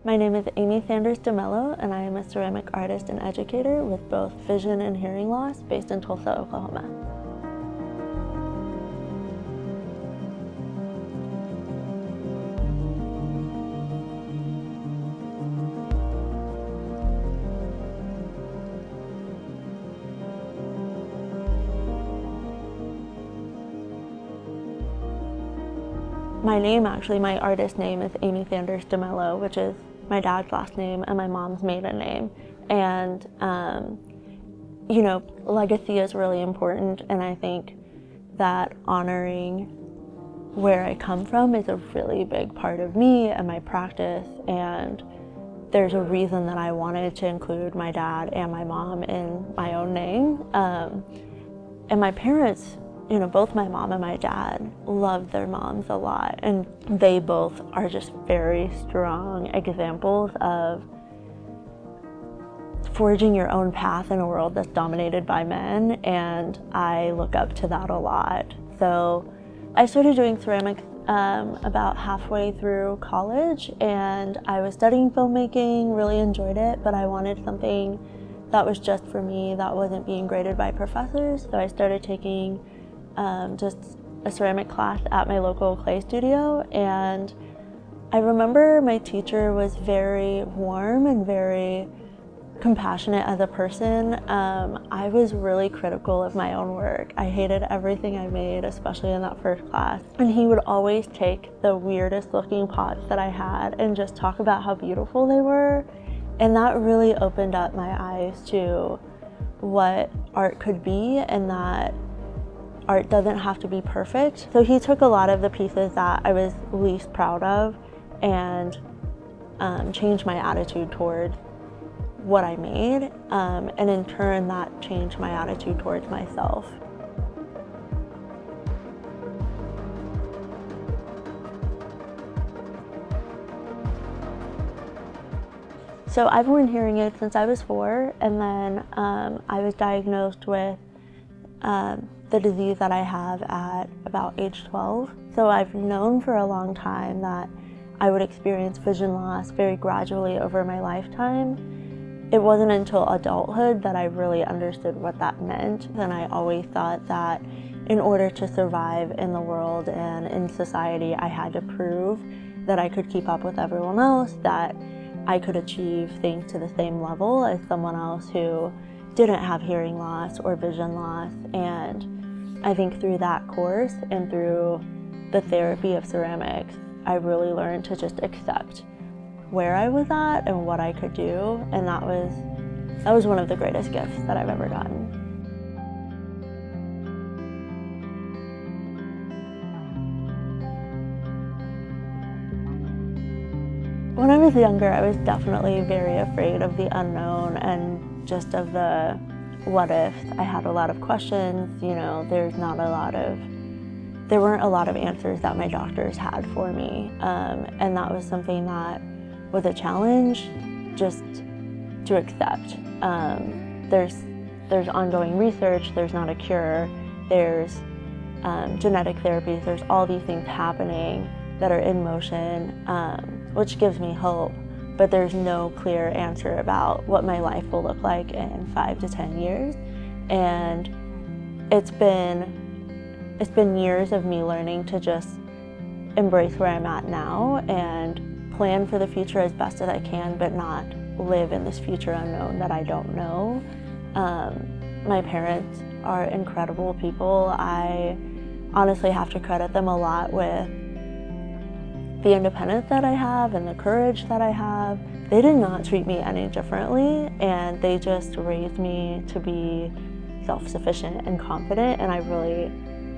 My name is Amy Melo, and I am a ceramic artist and educator with both vision and hearing loss based in Tulsa, Oklahoma. My name, actually, my artist name is Amy Melo, which is my dad's last name and my mom's maiden name. And, legacy is really important, and I think that honoring where I come from is a really big part of me and my practice, and there's a reason that I wanted to include my dad and my mom in my own name. And my parents, both my mom and my dad loved their moms a lot, and they both are just very strong examples of forging your own path in a world that's dominated by men, and I look up to that a lot. So I started doing ceramics about halfway through college, and I was studying filmmaking, really enjoyed it, but I wanted something that was just for me, that wasn't being graded by professors. So I started taking just a ceramic class at my local clay studio, and I remember my teacher was very warm and very compassionate as a person. I was really critical of my own work. I hated everything I made, especially in that first class. And he would always take the weirdest looking pots that I had and just talk about how beautiful they were. And that really opened up my eyes to what art could be, and that art doesn't have to be perfect. So he took a lot of the pieces that I was least proud of and changed my attitude toward what I made, and in turn that changed my attitude towards myself. So I've worn hearing aids since I was 4, and then I was diagnosed with the disease that I have at about age 12. So I've known for a long time that I would experience vision loss very gradually over my lifetime. It wasn't until adulthood that I really understood what that meant, and I always thought that in order to survive in the world and in society, I had to prove that I could keep up with everyone else, that I could achieve things to the same level as someone else who didn't have hearing loss or vision loss. And I think through that course and through the therapy of ceramics, I really learned to just accept where I was at and what I could do, and that was one of the greatest gifts that I've ever gotten. When I was younger, I was definitely very afraid of the unknown and just of the what ifs. I had a lot of questions. There weren't a lot of answers that my doctors had for me, and that was something that was a challenge just to accept. There's ongoing research, there's not a cure, there's genetic therapies, there's all these things happening that are in motion, which gives me hope, but there's no clear answer about what my life will look like in 5 to 10 years. And it's been years of me learning to just embrace where I'm at now and plan for the future as best as I can, but not live in this future unknown that I don't know. My parents are incredible people. I honestly have to credit them a lot with the independence that I have and the courage that I have. They did not treat me any differently, and they just raised me to be self-sufficient and confident, and I really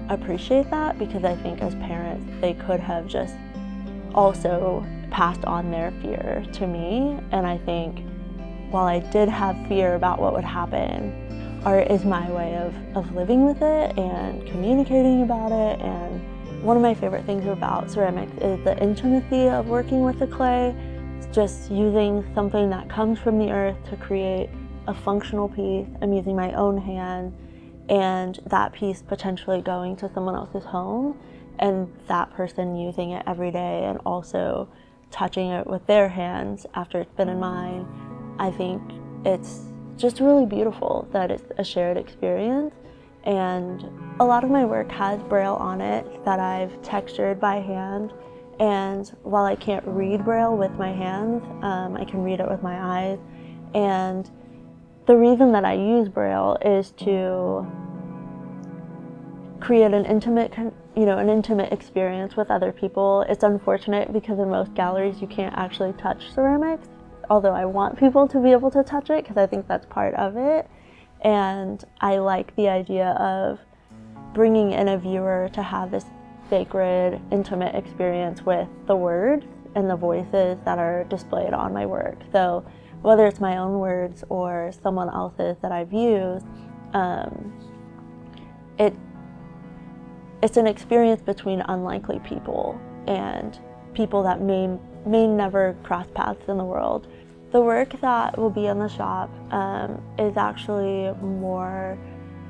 appreciate that, because I think as parents they could have just also passed on their fear to me. And I think while I did have fear about what would happen, art is my way of living with it and communicating about it. And one of my favorite things about ceramics is the intimacy of working with the clay. It's just using something that comes from the earth to create a functional piece. I'm using my own hand, and that piece potentially going to someone else's home, and that person using it every day, and also touching it with their hands after it's been in mine, I think it's just really beautiful that it's a shared experience. And a lot of my work has Braille on it that I've textured by hand. And while I can't read Braille with my hands, I can read it with my eyes. And the reason that I use Braille is to create an intimate experience with other people. It's unfortunate because in most galleries you can't actually touch ceramics, although I want people to be able to touch it because I think that's part of it. And I like the idea of bringing in a viewer to have this sacred, intimate experience with the words and the voices that are displayed on my work. So whether it's my own words or someone else's that I've used, it's an experience between unlikely people and people that may never cross paths in the world. The work that will be in the shop is actually more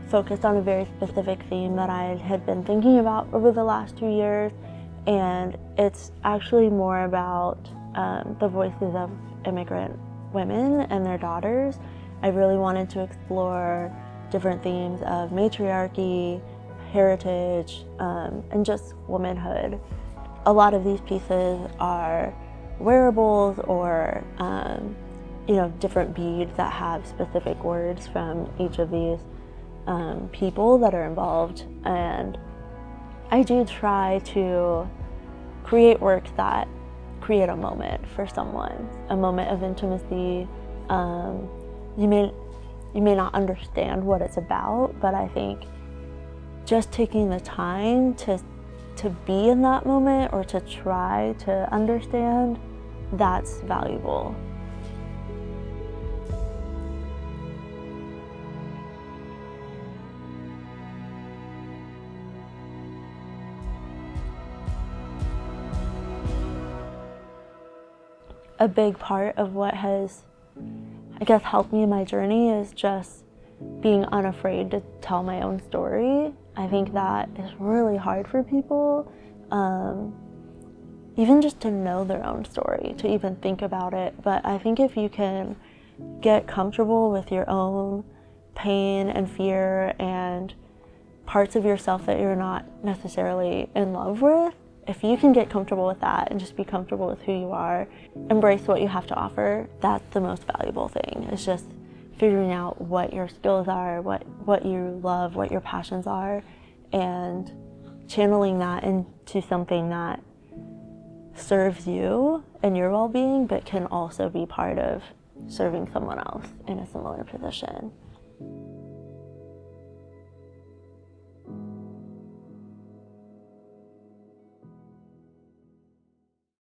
focused on a very specific theme that I had been thinking about over the last 2 years, and it's actually more about the voices of immigrant women and their daughters. I really wanted to explore different themes of matriarchy, heritage, and just womanhood. A lot of these pieces are wearables or different beads that have specific words from each of these people that are involved. And I do try to create works that create a moment for someone, a moment of intimacy. You may not understand what it's about, but I think just taking the time to be in that moment or to try to understand, that's valuable. A big part of what has, I guess, helped me in my journey is just being unafraid to tell my own story. I think that is really hard for people, even just to know their own story, to even think about it. But I think if you can get comfortable with your own pain and fear and parts of yourself that you're not necessarily in love with, if you can get comfortable with that and just be comfortable with who you are, embrace what you have to offer, that's the most valuable thing. It's just figuring out what your skills are, what you love, what your passions are, and channeling that into something that serves you and your well-being, but can also be part of serving someone else in a similar position.